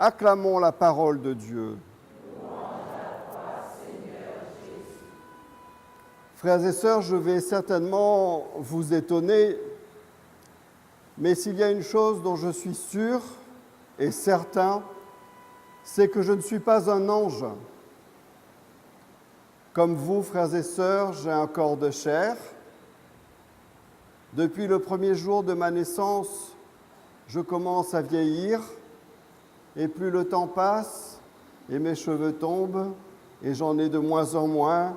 Acclamons la parole de Dieu. Frères et sœurs, je vais certainement vous étonner, mais s'il y a une chose dont je suis sûr et certain, c'est que je ne suis pas un ange. Comme vous, frères et sœurs, j'ai un corps de chair. Depuis le premier jour de ma naissance, je commence à vieillir, et plus le temps passe, et mes cheveux tombent, et j'en ai de moins en moins.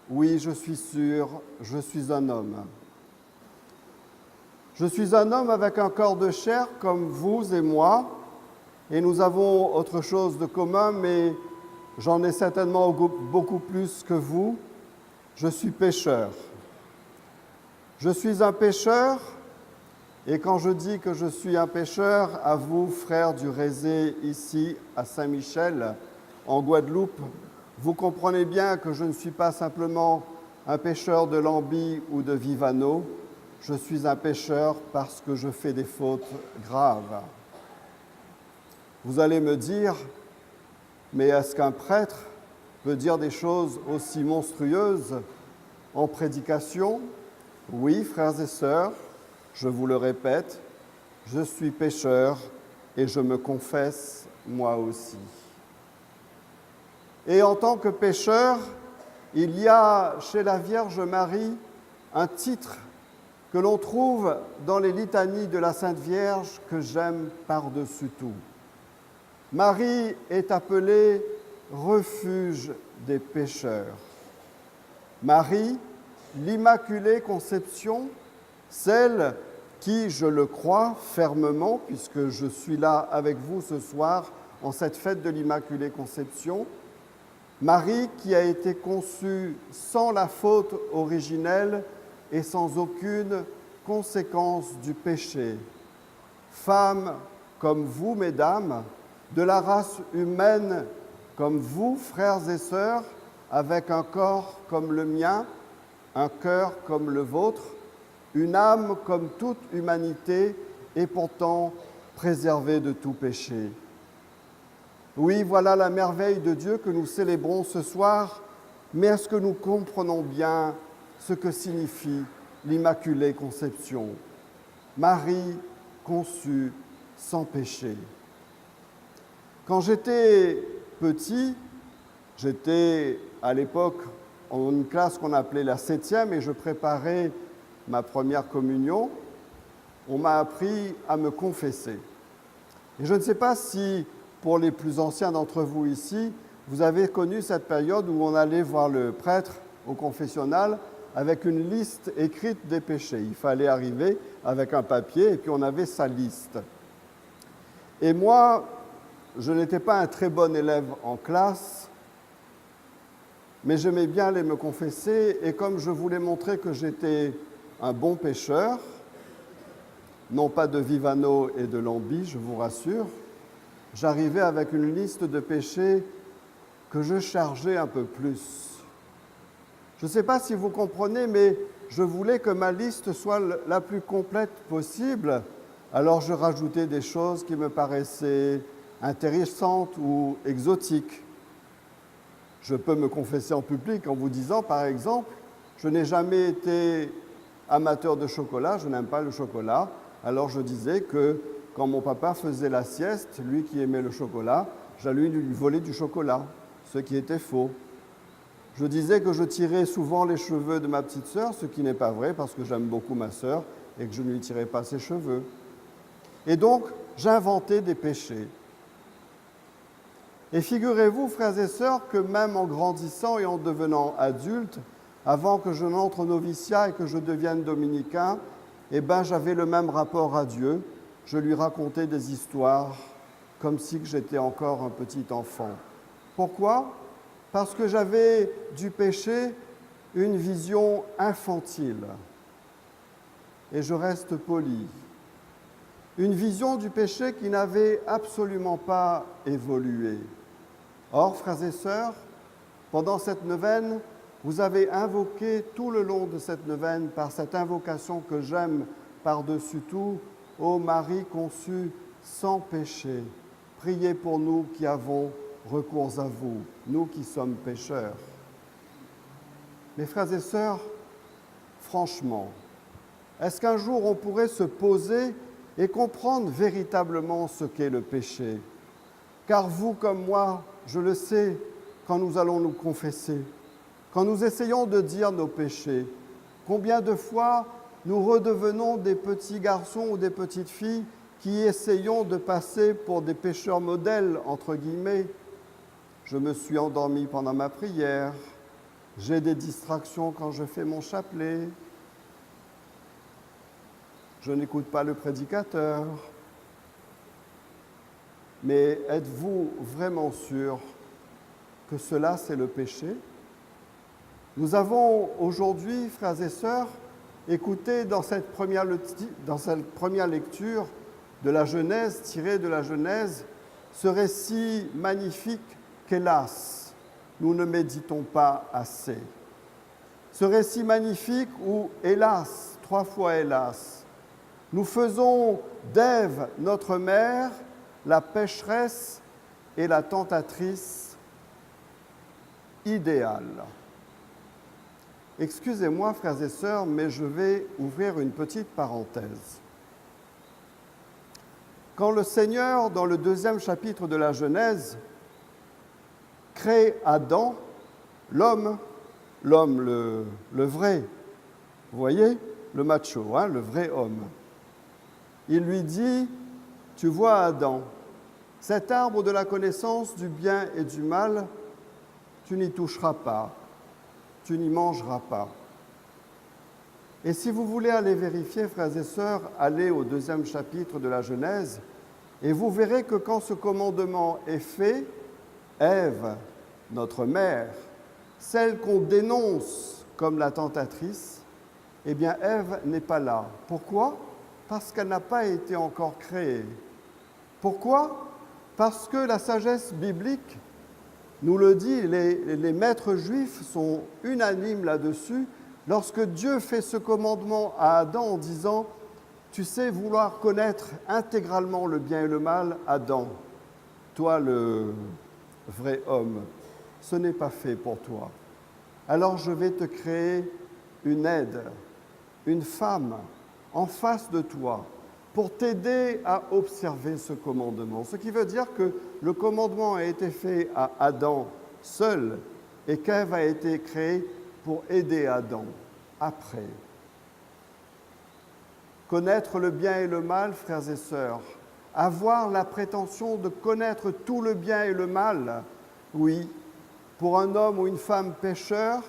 Oui, je suis sûr, je suis un homme. Je suis un homme avec un corps de chair comme vous et moi, et nous avons autre chose de commun, mais j'en ai certainement beaucoup plus que vous. Je suis pécheur. Je suis un pécheur, et quand je dis que je suis un pécheur, à vous, frères du Rézé, ici à Saint-Michel, en Guadeloupe, vous comprenez bien que je ne suis pas simplement un pécheur de Lambie ou de Vivano, je suis un pécheur parce que je fais des fautes graves. Vous allez me dire, mais est-ce qu'un prêtre peut dire des choses aussi monstrueuses en prédication? Oui, frères et sœurs, je vous le répète, je suis pécheur et je me confesse moi aussi. Et en tant que pécheur, il y a chez la Vierge Marie un titre que l'on trouve dans les litanies de la Sainte Vierge que j'aime par-dessus tout. Marie est appelée refuge des pécheurs. Marie, l'Immaculée Conception, celle qui, je le crois fermement, puisque je suis là avec vous ce soir en cette fête de l'Immaculée Conception, Marie qui a été conçue sans la faute originelle et sans aucune conséquence du péché. Femme comme vous, mesdames, de la race humaine comme vous, frères et sœurs, avec un corps comme le mien, un cœur comme le vôtre, une âme comme toute humanité et pourtant préservée de tout péché. Oui, voilà la merveille de Dieu que nous célébrons ce soir, mais est-ce que nous comprenons bien ce que signifie l'Immaculée Conception? Marie conçue sans péché. Quand j'étais petit, j'étais à l'époque en une classe qu'on appelait la 7e et je préparais ma première communion, on m'a appris à me confesser. Et je ne sais pas si, pour les plus anciens d'entre vous ici, vous avez connu cette période où on allait voir le prêtre au confessionnal avec une liste écrite des péchés. Il fallait arriver avec un papier et puis on avait sa liste. Et moi, je n'étais pas un très bon élève en classe, mais j'aimais bien aller me confesser et comme je voulais montrer que j'étais un bon pécheur, non pas de Vivano et de Lambie, je vous rassure, j'arrivais avec une liste de péchés que je chargeais un peu plus. Je ne sais pas si vous comprenez, mais je voulais que ma liste soit la plus complète possible, alors je rajoutais des choses qui me paraissaient intéressantes ou exotiques. Je peux me confesser en public en vous disant, par exemple, je n'ai jamais été amateur de chocolat, je n'aime pas le chocolat, alors je disais que quand mon papa faisait la sieste, lui qui aimait le chocolat, j'allais lui voler du chocolat, ce qui était faux. Je disais que je tirais souvent les cheveux de ma petite sœur, ce qui n'est pas vrai parce que j'aime beaucoup ma sœur et que je ne lui tirais pas ses cheveux. Et donc, j'inventais des péchés. Et figurez-vous, frères et sœurs, que même en grandissant et en devenant adulte, avant que je n'entre au noviciat et que je devienne dominicain, j'avais le même rapport à Dieu. Je lui racontais des histoires comme si j'étais encore un petit enfant. Pourquoi? Parce que j'avais du péché une vision infantile. Et je reste poli. Une vision du péché qui n'avait absolument pas évolué. Or, frères et sœurs, pendant cette neuvaine, vous avez invoqué tout le long de cette neuvaine par cette invocation que j'aime par-dessus tout, ô Marie conçue sans péché, priez pour nous qui avons recours à vous, nous qui sommes pécheurs. Mes frères et sœurs, franchement, est-ce qu'un jour on pourrait se poser et comprendre véritablement ce qu'est le péché? Car vous comme moi, je le sais, quand nous allons nous confesser, quand nous essayons de dire nos péchés, combien de fois nous redevenons des petits garçons ou des petites filles qui essayons de passer pour des pécheurs modèles, entre guillemets. Je me suis endormi pendant ma prière, j'ai des distractions quand je fais mon chapelet, je n'écoute pas le prédicateur. Mais êtes-vous vraiment sûr que cela, c'est le péché? Nous avons aujourd'hui, frères et sœurs, écouté dans cette première lecture de la Genèse, tirée de la Genèse, ce récit magnifique qu'hélas, nous ne méditons pas assez. Ce récit magnifique où, hélas, 3 fois hélas, nous faisons d'Ève, notre mère, la pécheresse et la tentatrice idéale. Excusez-moi, frères et sœurs, mais je vais ouvrir une petite parenthèse. Quand le Seigneur, dans le 2e chapitre de la Genèse, crée Adam, l'homme, le vrai, vous voyez, le macho, le vrai homme, il lui dit: tu vois, Adam, cet arbre de la connaissance du bien et du mal, tu n'y toucheras pas, tu n'y mangeras pas. Et si vous voulez aller vérifier, frères et sœurs, allez au 2e chapitre de la Genèse, et vous verrez que quand ce commandement est fait, Ève, notre mère, celle qu'on dénonce comme la tentatrice, eh bien Ève n'est pas là. Pourquoi? Parce qu'elle n'a pas été encore créée. Pourquoi? Parce que la sagesse biblique nous le dit, les maîtres juifs sont unanimes là-dessus. Lorsque Dieu fait ce commandement à Adam en disant « Tu sais vouloir connaître intégralement le bien et le mal, Adam, toi le vrai homme, ce n'est pas fait pour toi. Alors je vais te créer une aide, une femme en face de toi, pour t'aider à observer ce commandement. » Ce qui veut dire que le commandement a été fait à Adam seul et qu'Ève a été créée pour aider Adam après. Connaître le bien et le mal, frères et sœurs, avoir la prétention de connaître tout le bien et le mal, oui, pour un homme ou une femme pécheur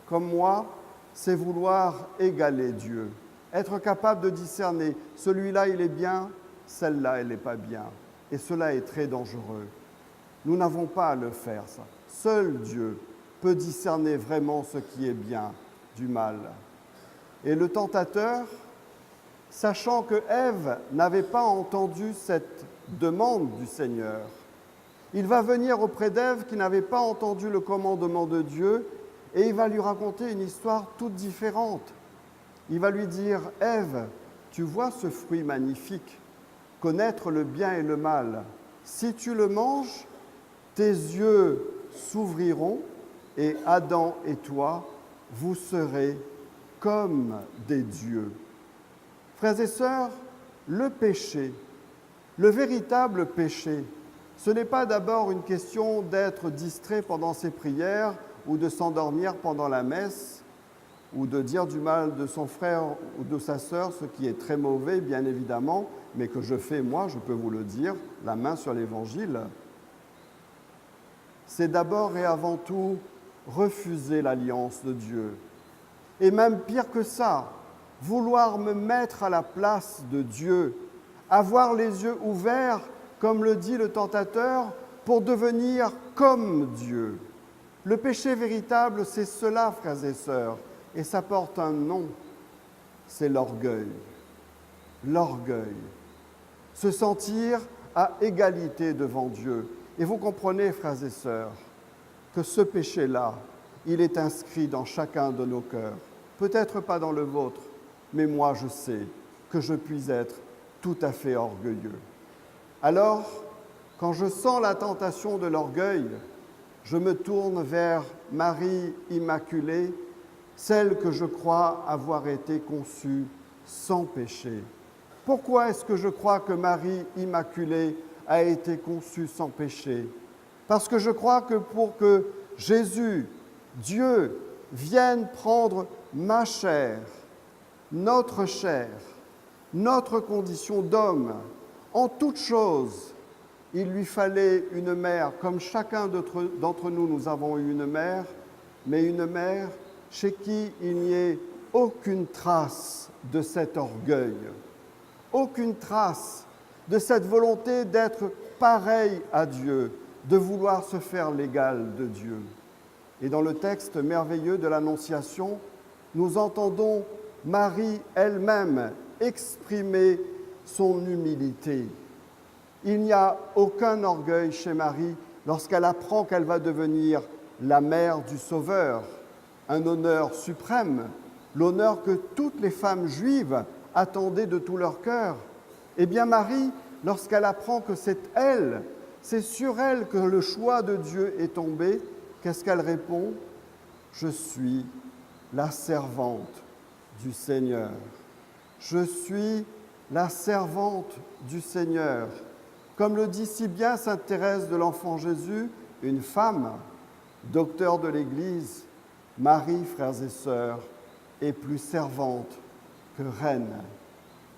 comme moi, c'est vouloir égaler Dieu. Être capable de discerner, celui-là il est bien, celle-là elle n'est pas bien. Et cela est très dangereux. Nous n'avons pas à le faire, ça. Seul Dieu peut discerner vraiment ce qui est bien du mal. Et le tentateur, sachant que Ève n'avait pas entendu cette demande du Seigneur, il va venir auprès d'Ève qui n'avait pas entendu le commandement de Dieu et il va lui raconter une histoire toute différente. Il va lui dire « Ève, tu vois ce fruit magnifique, connaître le bien et le mal. Si tu le manges, tes yeux s'ouvriront et Adam et toi, vous serez comme des dieux. » Frères et sœurs, le péché, le véritable péché, ce n'est pas d'abord une question d'être distrait pendant ses prières ou de s'endormir pendant la messe, ou de dire du mal de son frère ou de sa sœur, ce qui est très mauvais, bien évidemment, mais que je fais moi, je peux vous le dire, la main sur l'Évangile. C'est d'abord et avant tout refuser l'alliance de Dieu. Et même pire que ça, vouloir me mettre à la place de Dieu, avoir les yeux ouverts, comme le dit le tentateur, pour devenir comme Dieu. Le péché véritable, c'est cela, frères et sœurs. Et ça porte un nom, c'est l'orgueil. L'orgueil. Se sentir à égalité devant Dieu. Et vous comprenez, frères et sœurs, que ce péché-là, il est inscrit dans chacun de nos cœurs. Peut-être pas dans le vôtre, mais moi je sais que je puis être tout à fait orgueilleux. Alors, Quand je sens la tentation de l'orgueil, je me tourne vers Marie Immaculée, celle que je crois avoir été conçue sans péché. Pourquoi est-ce que je crois que Marie Immaculée a été conçue sans péché? Parce que je crois que pour que Jésus, Dieu, vienne prendre ma chair, notre condition d'homme, en toute chose, il lui fallait une mère, comme chacun d'entre nous, nous avons eu une mère, mais une mère chez qui il n'y ait aucune trace de cet orgueil, aucune trace de cette volonté d'être pareil à Dieu, de vouloir se faire l'égal de Dieu. Et dans le texte merveilleux de l'Annonciation, nous entendons Marie elle-même exprimer son humilité. Il n'y a aucun orgueil chez Marie lorsqu'elle apprend qu'elle va devenir la mère du Sauveur, un honneur suprême, l'honneur que toutes les femmes juives attendaient de tout leur cœur. Eh bien Marie, lorsqu'elle apprend que c'est elle, c'est sur elle que le choix de Dieu est tombé, qu'est-ce qu'elle répond? Je suis la servante du Seigneur. Je suis la servante du Seigneur. Comme le dit si bien sainte Thérèse de l'Enfant Jésus, une femme, docteur de l'Église, Marie, frères et sœurs, est plus servante que reine.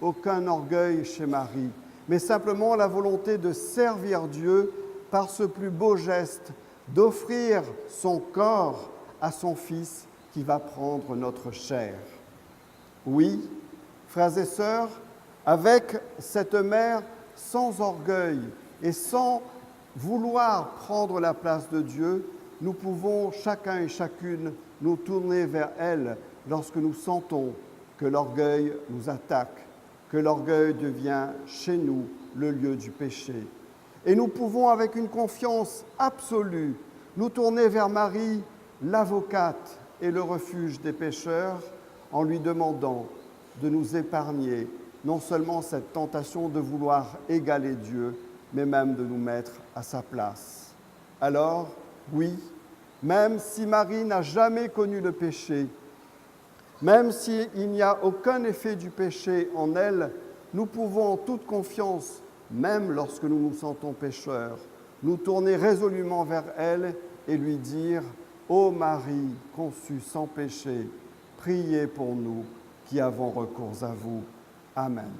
Aucun orgueil chez Marie, mais simplement la volonté de servir Dieu par ce plus beau geste, d'offrir son corps à son Fils qui va prendre notre chair. Oui, frères et sœurs, avec cette mère sans orgueil et sans vouloir prendre la place de Dieu, nous pouvons chacun et chacune nous tourner vers elle lorsque nous sentons que l'orgueil nous attaque, que l'orgueil devient chez nous le lieu du péché. Et nous pouvons, avec une confiance absolue, nous tourner vers Marie, l'avocate et le refuge des pécheurs, en lui demandant de nous épargner non seulement cette tentation de vouloir égaler Dieu, mais même de nous mettre à sa place. Alors, oui, même si Marie n'a jamais connu le péché, même s'il n'y a aucun effet du péché en elle, nous pouvons en toute confiance, même lorsque nous nous sentons pécheurs, nous tourner résolument vers elle et lui dire « Ô Marie, conçue sans péché, priez pour nous qui avons recours à vous. » Amen.